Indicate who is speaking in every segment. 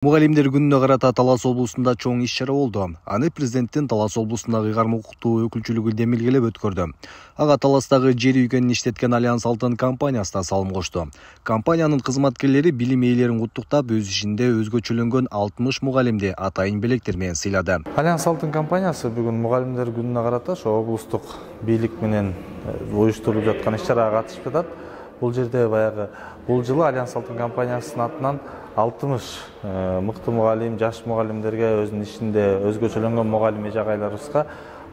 Speaker 1: Мугалимдер күнүнө карата Талас облусунда чоң иш-чара болду. Аны президенттин Талас облусундагы ыйгарым укуктуу өкүлчүлүгү демилгелеп өткөрдү. Ага Таластагы жер үйгөнүн иштеткен Альянс Алтын компаниясы да салым кошту. Компаниянын кызматкерлери билим ээлерин куттуктап, өз ишинде өзгөчөлөнгөн 60 мугалимди атайын белектер менен сыйлады.
Speaker 2: Альянс Алтын компаниясы бүгүн мугалимдер күнүнө карата облустук бийлик менен уюштурулуп жаткан иш-чарага катышып жатат. Бул жерде бул жылы Альянс Алтын компаниясынын атынан 60 мыкты мугалим, жаш мугалимдерге өзүнүн ишинде өзгөчөлөнгөн мугалим эжагайларыбызга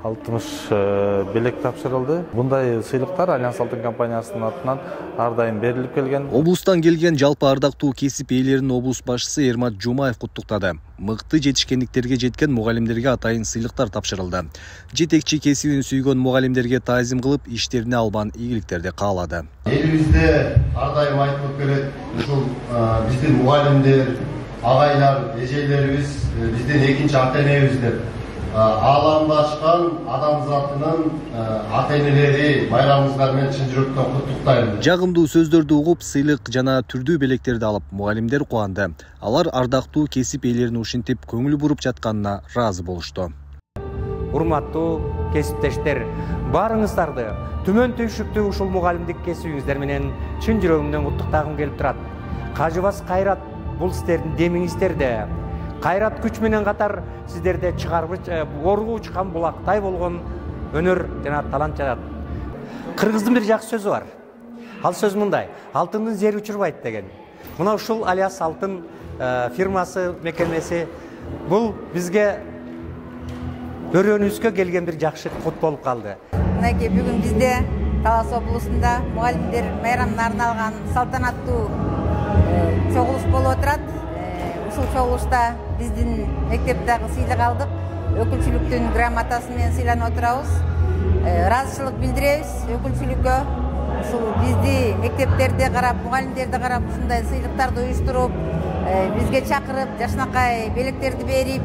Speaker 2: 60 белек тапшырылды. Bunday сыйлыктар Альянс Алтын компаниясынын атынан ар дайым берилип келген.
Speaker 1: Облустан келген жалпы ардактуу кесип ээлерин облус башчысы Эрмат Жумаев куттуктады. Мыкты жетишкендиктерге жеткен мугалимдерге атайын сыйлыктар тапшырылды. Жетекчи кесибин сүйгөн мугалимдерге таазим кылып, иштерине албан ийгиликтерди каалады.
Speaker 3: Элибизде ар дайым айтылып келет, ушул биздин мугалимдер, агайлар, эжелерибиз биздин экинчи ата-энебиз деп. Ааламдашкан адамзатынын ата-энелери байрамыңыздар менен чын жүрөктөн куттуктайм.
Speaker 1: Жагымдуу сөздөрдү угуп, сыйлык жана түрдүү белектерди алып, мугалимдер кубанды. Алар ардактуу кесип ээлерин ушинтип көңүл буруп жатканына ыраазы болушту.
Speaker 4: Урматтуу кесиптештер, баарыңыздарды түмөн түйшүктүү ушул мугалимдик кесибиңиздер менен чын жүрөгүмдөн куттуктагым келип турат. Кажыбас кайрат бул сиздердин демиңиздерде. Кайрат күч менен катар сиздерде чыгаргыч оргу учкан булактай болгон өнөр жана талант жатат. Кыргыздын бир жакшы сөзү бар. Ал сөз мындай: алтындын зери учурбайт деген. Мына ушул Альянс Алтын фирмасы, мекемеси бул бизге өрөөнүбүзгө келген бир жакшы кут болуп калды.
Speaker 5: Мынакей бүгүн бизде Талас облусунда мугалимдер майрамына арналган салтанаттуу чогулуш болуп отурат. Ушул чогулушта биздин мектептеги сыйлык алдык. Өкүлчүлүктүн грамотасы менен сыйланып отурабыз. Ыраазычылык билдиребиз өкүлчүлүккө. Ушул бизди мектептерде карап, мугалимдерди карап ушундай сыйлыктарды уюштуруп, бизге чакырып, жакшынакай белектерди берип,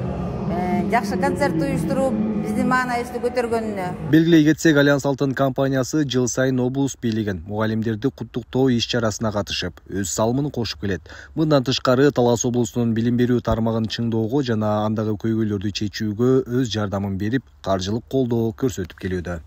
Speaker 5: жакшы концерт уюштуруп, биздин маанайыбызды көтөргөнүнө.
Speaker 1: Белгилей кетсек, Альянс Алтын компаниясы жыл сайын облус бийлигин мугалимдерди куттуктоо иш-чарасына катышып, өз салымын кошуп келет. Мындан тышкары Талас облусунун билим берүү тармагын чыңдоого жана андагы көйгөйлөрдү чечүүгө өз жардамын берип, каржылык колдоо көрсөтүп келүүдө.